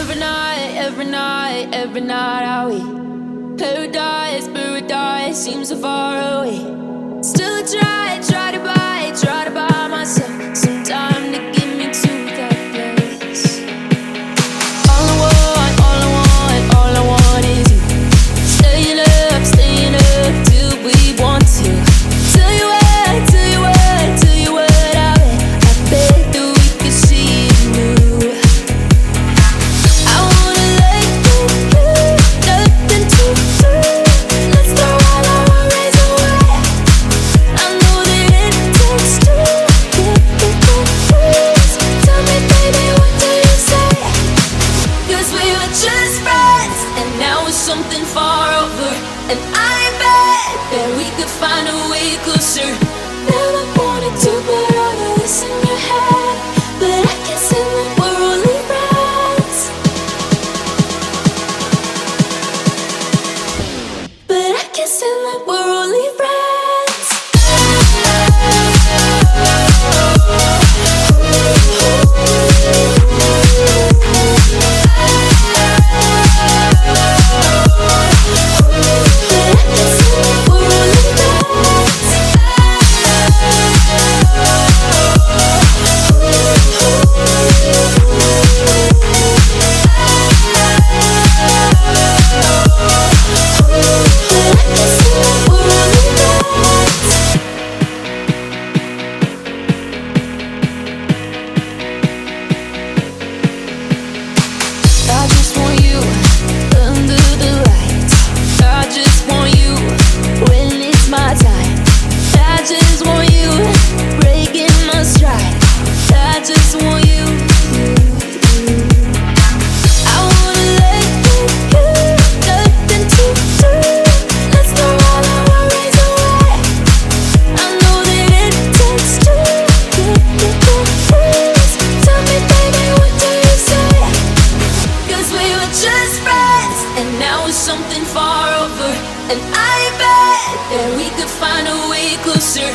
every night are we paradise, paradise seems so far away. Still try to buy myself some time to get me to that place. All I want is you. Staying up till we want to. Tell you what I bet that we could see it new. I wanna let you, nothing to do. Let's throw all our worries away. I know that it takes two to get me confused. Tell me, baby, what do you say? 'Cause we were just friends, and now it's something far over. And I bet that we could find a way closer. Never wanted to put all of this in your head, but I can see that we're only friends. But I can see that we're only friends. I just want you under the lights. I just want you when it's my time. I just want you breaking my stride. I just want you. I wanna let you, nothing to do. Let's throw all our worries away. I know that it takes two to get confused. Tell me, baby, what do you say? 'Cause we were just friends, and now it's something far over. And I bet that we could find a way closer.